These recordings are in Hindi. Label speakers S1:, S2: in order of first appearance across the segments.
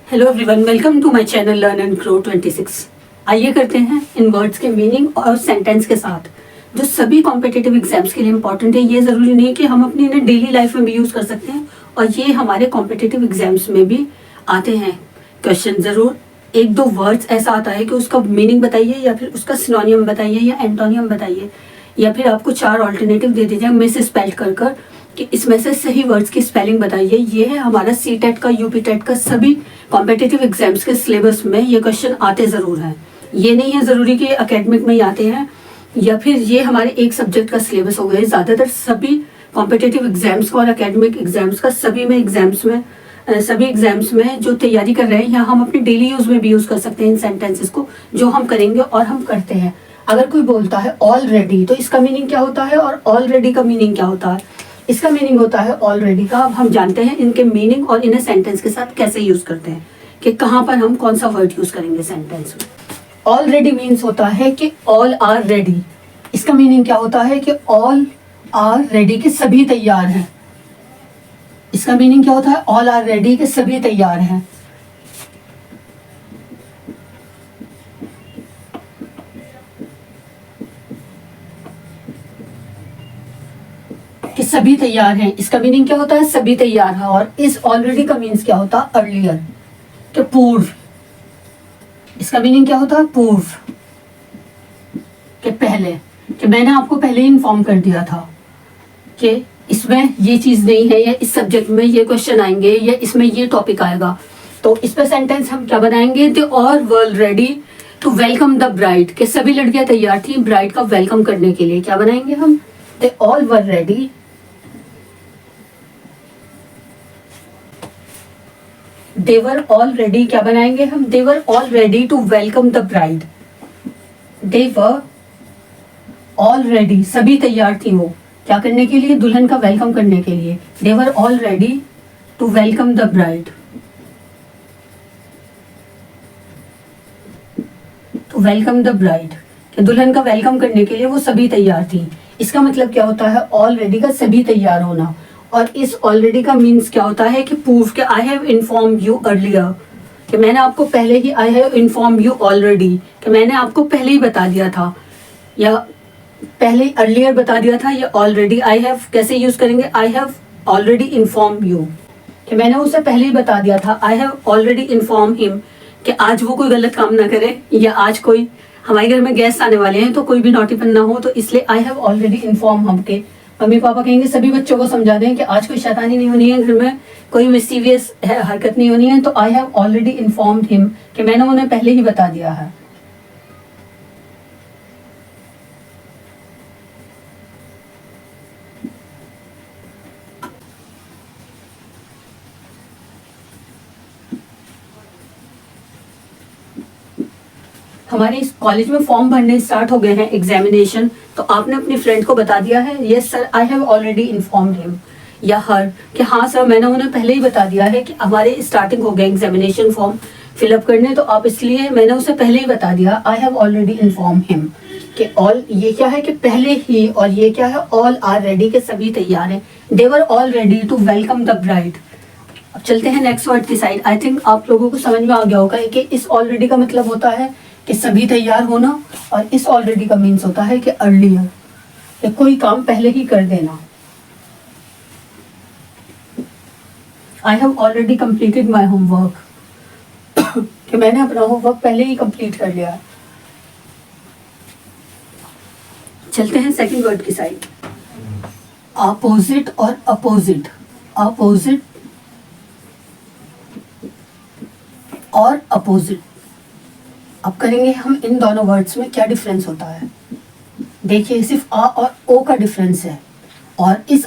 S1: Hello everyone, welcome to my channel learn and grow 26। आइए करते हैं इन वर्ड्स के मीनिंग और सेंटेंस के साथ जो सभी कॉम्पिटिटिव एग्जाम्स के लिए इंपॉर्टेंट है। ये ज़रूरी नहीं कि हम अपनी डेली लाइफ में भी यूज़ कर सकते हैं और ये हमारे कॉम्पिटिटिव एग्जाम्स में भी आते हैं क्वेश्चन। ज़रूर एक दो वर्ड्स ऐसा आता है कि उसका मीनिंग बताइए या फिर उसका सिनोनियम बताइए या एंटोनियम बताइए, या फिर आपको 4 ऑल्टरनेटिव दे दीजिए मिस स्पेल कर कि इसमें से सही वर्ड्स की स्पेलिंग बताइए। ये है हमारा सी-टेट का, यूपी-टेट का, सभी कॉम्पिटिटिव एग्जाम्स के सिलेबस में ये क्वेश्चन आते ज़रूर हैं। ये नहीं है ज़रूरी कि एकेडमिक में ही आते हैं या फिर ये हमारे एक सब्जेक्ट का सिलेबस हो गया। ज़्यादातर सभी कॉम्पिटिटिव एग्जाम्स का और एकेडमिक एग्जाम्स का सभी एग्जाम्स में जो तैयारी कर रहे हैं, या हम अपने डेली यूज़ में भी यूज़ कर सकते हैं इन सेंटेंसेस को जो हम करेंगे और हम करते हैं। अगर कोई बोलता है ऑलरेडी, तो इसका मीनिंग क्या होता है और ऑलरेडी का मीनिंग क्या होता है? इसका मीनिंग होता है ऑलरेडी का। अब हम जानते हैं इनके मीनिंग और इन्हें सेंटेंस के साथ कैसे यूज करते हैं, कि कहाँ पर हम कौन सा वर्ड यूज करेंगे सेंटेंस में। ऑलरेडी मीन्स होता है कि ऑल आर रेडी। इसका मीनिंग क्या होता है कि ऑल आर रेडी, के सभी तैयार हैं। इसका मीनिंग क्या होता है? ऑल आर रेडी, के सभी तैयार हैं। कि सभी तैयार हैं, इसका मीनिंग क्या होता है? सभी तैयार हैं। और इस ऑलरेडी का मीन्स क्या होता है? अर्लियर, कि पूर्व। इसका मीनिंग क्या होता है? पूर्व, कि पहले, कि मैंने आपको पहले ही इन्फॉर्म कर दिया था कि इसमें ये चीज नहीं है, या इस सब्जेक्ट में ये क्वेश्चन आएंगे, या इसमें ये टॉपिक आएगा। तो इस पर सेंटेंस हम क्या बनाएंगे? They all were ready to welcome the bride, के सभी लड़कियां तैयार थी ब्राइड का वेलकम करने के लिए। क्या बनाएंगे हम? दे all were ready They were all ready, क्या बनाएंगे हम? They were all ready to welcome the bride. They were all ready, सभी तैयार थी वो क्या करने के लिए? दुल्हन का वेलकम करने के लिए। They were all ready to welcome the bride. To welcome the bride, कि दुल्हन का वेलकम करने के लिए वो सभी तैयार थी। इसका मतलब क्या होता है? ऑलरेडी का सभी तैयार होना। और इस ऑलरेडी का मीन्स क्या होता है? कि प्रूव, कि I have inform you earlier, कि मैंने आपको पहले ही, I have inform you already, कि मैंने आपको पहले ही बता दिया था, या पहले अर्लियर बता दिया था। या ऑलरेडी, आई हैव कैसे यूज करेंगे? I have already inform you, कि मैंने उसे पहले ही बता दिया था। I have already inform him, कि आज वो कोई गलत काम ना करे, या आज कोई हमारे घर में गेस्ट आने वाले हैं तो कोई भी नोटिपन ना हो, तो इसलिए आई हैव ऑलरेडी इन्फॉर्म हम, के मम्मी पापा कहेंगे सभी बच्चों को समझा दें कि आज कोई शैतानी नहीं होनी है घर में, कोई मिस्टीवियस हरकत नहीं होनी है। तो I have already informed him, कि मैंने उन्हें पहले ही बता दिया है। हमारे इस कॉलेज में फॉर्म भरने स्टार्ट हो गए हैं, एग्जामिनेशन, तो आपने अपनी फ्रेंड को बता दिया है, yes sir I have already informed him या हर, कि हाँ सर मैंने उन्हें पहले ही बता दिया है कि हमारे स्टार्टिंग हो गए एग्जामिनेशन फॉर्म फिलअप करने, तो आप इसलिए मैंने उसे पहले ही बता दिया। I have already inform him, कि ऑल ये क्या है? कि पहले ही, और ये क्या है? ऑल आर रेडी, के सभी तैयार हैं। They were all ready to welcome the bride. अब चलते हैं नेक्स्ट वर्ड की साइड। आई थिंक आप लोगों को समझ में आ गया होगा कि इस ऑलरेडी का मतलब होता है कि सभी तैयार होना, और इस ऑलरेडी का मीन्स होता है कि अर्लियर, कि कोई काम पहले ही कर देना। I have already completed my homework, कि मैंने अपना होमवर्क पहले ही कंप्लीट कर लिया। चलते हैं सेकंड वर्ड की साइड। अपोजिट और अपोजिट, अपोजिट और अपोजिट। अब करेंगे हम इन दोनों वर्ड्स में क्या डिफरेंस होता है। देखिए सिर्फ आ और ओ का डिफरेंस है, और इस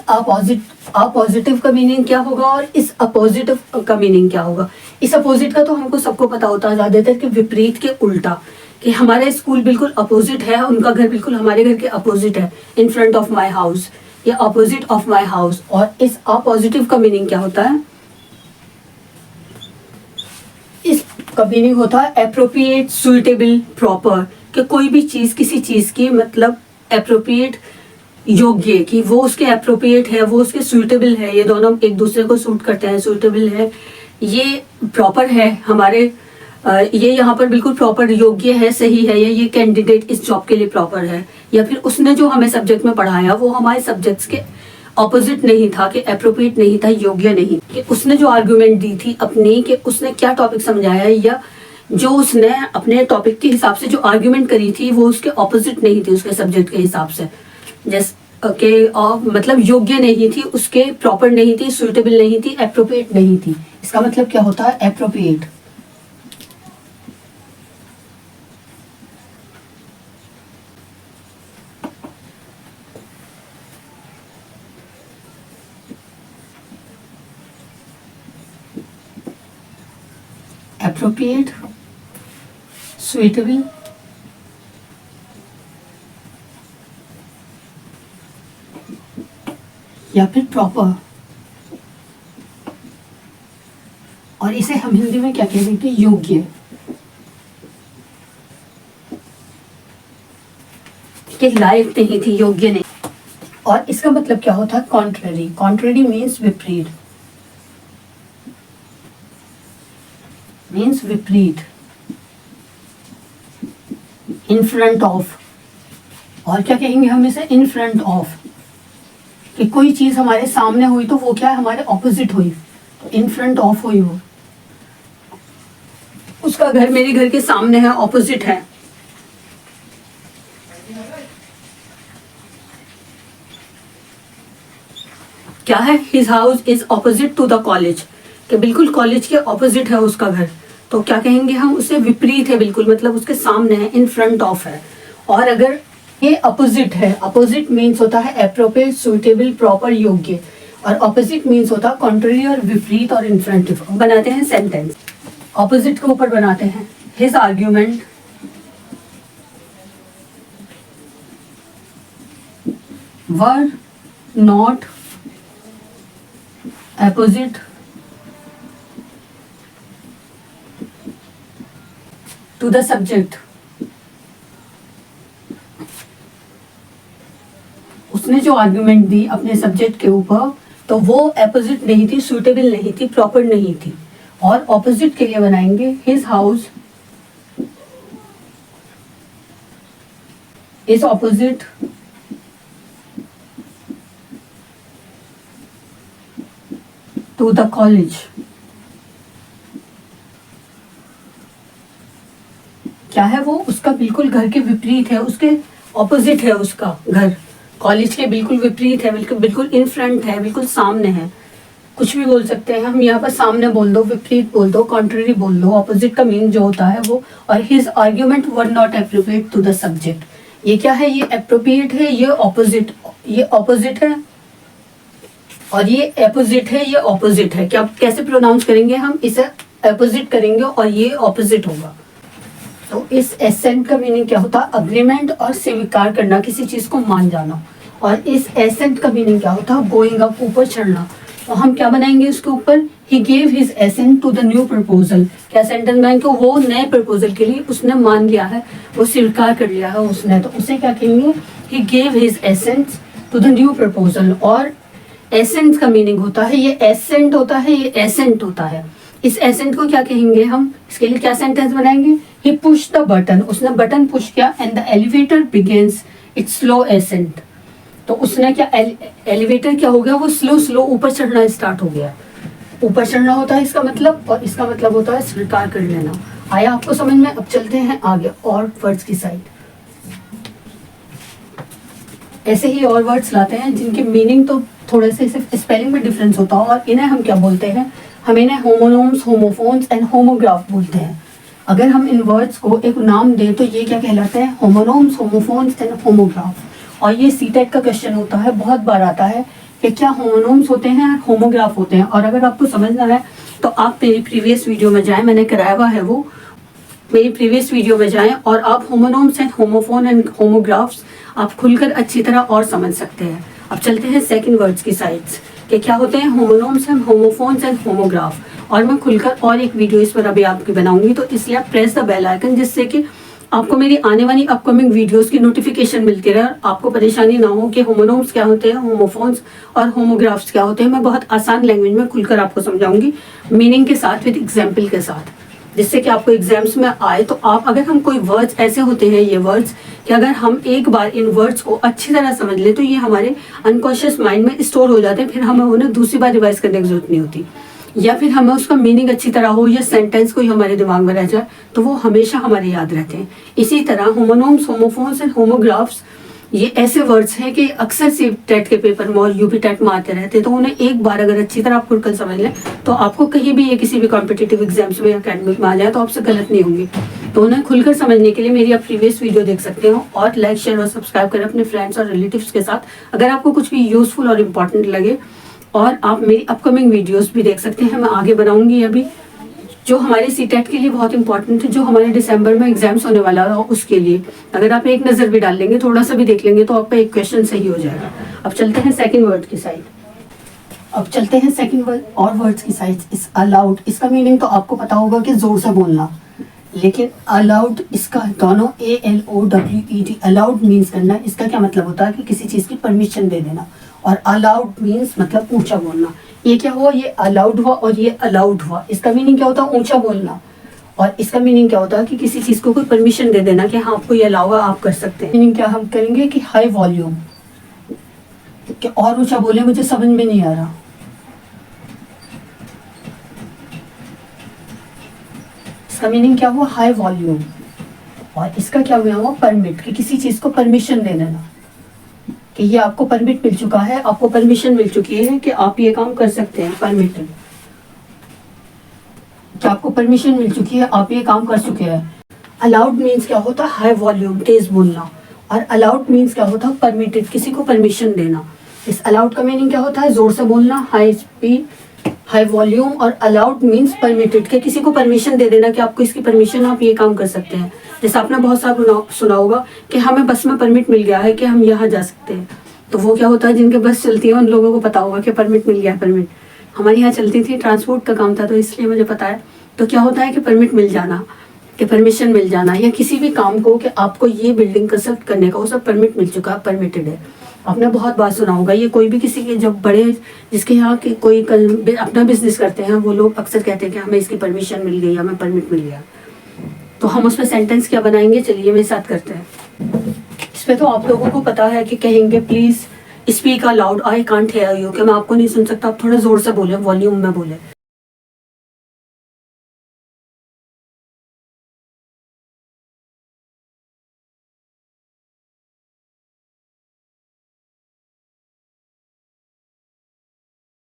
S1: अपोजिटिव का मीनिंग क्या होगा और इस अपोजिटिव का मीनिंग क्या होगा। इस अपोजिट का तो हमको सबको पता होता है ज़्यादातर, कि विपरीत के उल्टा, कि हमारा स्कूल बिल्कुल अपोजिट है, उनका घर बिल्कुल हमारे घर के अपोजिट है, in front of my house, या अपोजिट ऑफ माई हाउस। और इस अपोजिटिव का मीनिंग क्या होता है? इसका मीनिंग होता है एप्रोप्रिएट, सुइटेबल, प्रॉपर, कि कोई भी चीज़, किसी चीज़ की मतलब एप्रोप्रिएट, योग्य, कि वो उसके एप्रोप्रिएट है, वो उसके सूटेबल है, ये दोनों एक दूसरे को सूट करते हैं, सूटेबल है, ये प्रॉपर है हमारे ये यहाँ पर बिल्कुल प्रॉपर योग्य है, सही है, या ये कैंडिडेट इस जॉब के लिए प्रॉपर है, या फिर उसने जो हमें सब्जेक्ट में पढ़ाया वो हमारे सब्जेक्ट्स के ऑपोजिट नहीं था, कि अप्रोप्रिएट नहीं था, योग्य नहीं, कि उसने जो आर्गुमेंट दी थी अपनी, कि उसने क्या टॉपिक समझाया, या जो उसने अपने टॉपिक के हिसाब से जो आर्ग्यूमेंट करी थी वो उसके ऑपोजिट नहीं थी, उसके सब्जेक्ट के हिसाब से, जैसे के मतलब योग्य नहीं थी, उसके प्रॉपर नहीं थी, सुइटेबल नहीं थी, अप्रोप्रिएट नहीं थी। इसका मतलब क्या होता है? अप्रोप्रिएट। appropriate, suitable, या फिर प्रॉपर, और इसे हम हिंदी में क्या कह देंगे? योग्य। कि लायक नहीं थी, योग्य नहीं। और इसका मतलब क्या होता है? कॉन्ट्ररी। कॉन्ट्ररी मीन्स विपरीत, मीन्स विपरीत, इन फ्रंट ऑफ। और क्या कहेंगे हम इसे? In front of. कि कोई चीज हमारे सामने हुई तो वो क्या है? हमारे ऑपोजिट हुई, तो इन फ्रंट ऑफ हुई वो। उसका घर मेरे घर के सामने है, ऑपोजिट है। क्या है? His house is opposite to the college, कि बिल्कुल कॉलेज के ऑपोजिट है उसका घर, तो क्या कहेंगे हम? उसे विपरीत है बिल्कुल, मतलब उसके सामने है, इन फ्रंट ऑफ है। और अगर ये अपोजिट है, अपोजिट मीन्स होता है एप्रोप्रिएट, सुइटेबल, प्रॉपर, योग्य, और ऑपोजिट मीन्स होता है कॉन्ट्ररी और विपरीत और इन फ्रंट ऑफ। बनाते हैं सेंटेंस, ऑपोजिट के ऊपर बनाते हैं। His argument were not opposite to the subject। उसने जो आर्ग्यूमेंट दी अपने सब्जेक्ट के ऊपर, तो वो अपोजिट नहीं थी, सुटेबल नहीं थी, प्रॉपर नहीं थी। और ऑपोजिट के लिए बनाएंगे his house is opposite to the college. क्या है वो? उसका बिल्कुल घर के विपरीत है, उसके ऑपोजिट है उसका घर, कॉलेज के बिल्कुल विपरीत है, बिल्कुल बिल्कुल इन फ्रंट है, बिल्कुल सामने है। कुछ भी बोल सकते हैं हम यहाँ पर, सामने बोल दो, विपरीत बोल दो, कॉन्ट्ररी बोल दो, ऑपोजिट का मीन जो होता है वो। और his argument were not appropriate to the subject. ये क्या है? ये अप्रोप्रिएट है, ये ऑपोजिट, ये ऑपोजिट है, और ये अपोजिट है, ये ऑपोजिट है। क्या कैसे प्रोनाउंस करेंगे हम? इसे अपोजिट करेंगे और ये ऑपोजिट होगा। तो इस एसेंट का मीनिंग क्या होता है? अग्रीमेंट और स्वीकार करना, किसी चीज को मान जाना। और इस एसेंट का मीनिंग क्या होता है? गोइंग अप, ऊपर चढ़ना। तो हम क्या बनाएंगे इसके ऊपर? He gave his assent to the new proposal. क्या सेंटेंस बनाएंगे? वो नए प्रपोजल के लिए उसने मान लिया है, वो स्वीकार कर लिया है उसने, तो उसे क्या कहेंगे? He gave his assent to the new proposal. और एसेंट का मीनिंग होता है, ये एसेंट होता है, ये एसेंट होता है। इस एसेंट को क्या कहेंगे हम? इसके लिए क्या सेंटेंस बनाएंगे? ही पुश द बटन, उसने बटन पुश किया, and the elevator begins its slow ascent. तो उसने क्या, एलिवेटर क्या हो गया? वो स्लो स्लो ऊपर चढ़ना स्टार्ट हो गया। ऊपर चढ़ना होता है इसका मतलब, और इसका मतलब होता है स्वीकार कर लेना। आया आपको समझ में? अब चलते हैं आगे और वर्ड्स की साइड। ऐसे ही और वर्ड्स लाते हैं जिनके मीनिंग तो थोड़े से सिर्फ स्पेलिंग में डिफरेंस होता है, और इन्हें हम क्या बोलते हैं? हम इन्हें होमोनोम्स, होमोफोन्स एंड होमोग्राफ बोलते हैं। अगर हम इन वर्ड्स को एक नाम दें तो ये क्या कहलाते हैं? होमोनोम्स, होमोफोन्स एंड होमोग्राफ। और ये सीटेट का क्वेश्चन होता है, बहुत बार आता है कि क्या होमोनोम्स होते हैं, होमोग्राफ होते हैं। और अगर आपको समझना है तो आप मेरी प्रीवियस वीडियो में जाएं, मैंने कराया हुआ है वो, मेरी प्रीवियस वीडियो में जाएं और आप होमोनोम्स एंड होमोफोन एंड होमोग्राफ्स आप खुलकर अच्छी तरह और समझ सकते हैं। अब चलते हैं सेकंड वर्ड्स की साइड्स कि क्या होते हैं होमोनोम्स एंड होमोफोन्स एंड होमोग्राफ। और मैं खुलकर और एक वीडियो इस पर अभी आपकी बनाऊंगी, तो इसलिए आप प्रेस द बेल आइकन, जिससे कि आपको मेरी आने वाली अपकमिंग वीडियोस की नोटिफिकेशन मिलती रहे, आपको परेशानी ना हो कि होमोनोम्स क्या होते हैं, होमोफोन्स और होमोग्राफ्स क्या होते हैं। मैं बहुत आसान लैंग्वेज में खुलकर आपको समझाऊंगी, मीनिंग के साथ, विद एग्जाम्पल के साथ, जिससे कि आपको एग्जाम्स में आए तो आप, अगर हम कोई वर्ड्स ऐसे होते हैं ये वर्ड्स कि अगर हम एक बार इन वर्ड्स को अच्छी तरह समझ लें तो ये हमारे अनकॉन्शियस माइंड में स्टोर हो जाते हैं, फिर हमें उन्हें दूसरी बार रिवाइज करने की जरूरत नहीं होती। या फिर हमें उसका मीनिंग अच्छी तरह हो या सेंटेंस कोई हमारे दिमाग में रह जाए तो वो हमेशा हमारे याद रहते हैं। इसी तरह होमोनोम्स, होमोफोन्स एंड होमोग्राफ्स ये ऐसे वर्ड्स हैं कि अक्सर से टेट के पेपर में और यूपी टेट में आते रहते हैं, तो उन्हें एक बार अगर अच्छी तरह आप खुलकर समझ लें तो आपको कहीं भी ये किसी भी कॉम्पिटिटिव एग्जाम्स में या अकेडमिक में आ जाए तो आपसे गलत नहीं होंगे। तो उन्हें खुलकर समझने के लिए मेरी आप प्रीवियस वीडियो देख सकते हो और लाइक, शेयर और सब्सक्राइब करें अपने फ्रेंड्स और रिलेटिव्स के साथ अगर आपको कुछ भी यूजफुल और इम्पॉर्टेंट लगे। और आप मेरी अपकमिंग वीडियोस भी देख सकते हैं, मैं आगे बनाऊंगी अभी, जो हमारे सीटेट के लिए बहुत इंपॉर्टेंट है, जो हमारे दिसंबर में एग्जाम्स होने वाला है उसके लिए। अगर आप एक नज़र भी डाल लेंगे, थोड़ा सा भी देख लेंगे तो आपका एक क्वेश्चन सही हो जाएगा। अब चलते हैं सेकंड वर्ड की साइड। अब चलते हैं सेकंड वर्ड और वर्ड्स की साइड। इस अलाउड, इसका मीनिंग तो आपको पता होगा कि जोर से बोलना, लेकिन अलाउड, इसका दोनों ALOWED, अलाउड मीन्स करना। इसका क्या मतलब होता है कि किसी चीज़ की परमिशन दे देना, और अलाउड मीन्स मतलब ऊंचा बोलना। ये क्या हुआ, ये अलाउड हुआ और ये अलाउड हुआ। इसका मीनिंग क्या होता है, ऊंचा बोलना, और इसका मीनिंग क्या होता है कि किसी चीज़ को कोई परमिशन दे देना कि हाँ आपको ये अलाउ है, आप कर सकते हैं। मीनिंग क्या हम करेंगे कि हाई वॉल्यूम, कि और ऊंचा बोले, मुझे समझ में नहीं आ रहा। इसका मीनिंग क्या हुआ, हाई वॉल्यूम, और इसका क्या हुआ, परमिट, कि किसी चीज़ को परमिशन दे देना कि ये आपको परमिट मिल चुका है, आपको परमिशन मिल चुकी है कि आप ये काम कर सकते हैं। परमिटेड, कि आपको परमिशन मिल चुकी है, आप ये काम कर चुके हैं। अलाउड मीन्स क्या होता है, हाई वॉल्यूम, तेज बोलना, और अलाउड मीन्स क्या होता है, परमिटेड, किसी को परमिशन देना। इस अलाउड का मीनिंग क्या होता है, जोर से बोलना, हाई स्पीड, हाई वॉल्यूम, और अलाउड मीन्स परमिटेड, कि किसी को परमिशन दे देना कि आपको इसकी परमिशन, आप ये काम कर सकते हैं। जैसे आपने बहुत सारा सुना होगा कि हमें बस में परमिट मिल गया है कि हम यहाँ जा सकते हैं, तो वो क्या होता है, जिनके बस चलती है उन लोगों को पता होगा कि परमिट मिल गया है। परमिट हमारे यहाँ चलती थी, ट्रांसपोर्ट का काम था तो इसलिए मुझे पता है। तो क्या होता है कि परमिट मिल जाना, कि परमिशन मिल जाना, या किसी भी काम को कि आपको ये बिल्डिंग कंस्ट्रक्ट करने का वो सब परमिट मिल चुका है, परमिटेड है। आपने बहुत बार सुना होगा, ये कोई भी किसी के जब बड़े, जिसके यहाँ के कोई अपना बिजनेस करते हैं, वो लोग अक्सर कहते हैं कि हमें इसकी परमिशन मिल गई, हमें परमिट मिल गया। तो हम उसमें सेंटेंस क्या बनाएंगे, चलिए मेरे साथ करते हैं। इसमें तो आप लोगों को पता है कि कहेंगे please speak allowed, I can't hear you, कि मैं आपको नहीं सुन सकता, आप थोड़ा जोर से बोले, वॉल्यूम में बोले।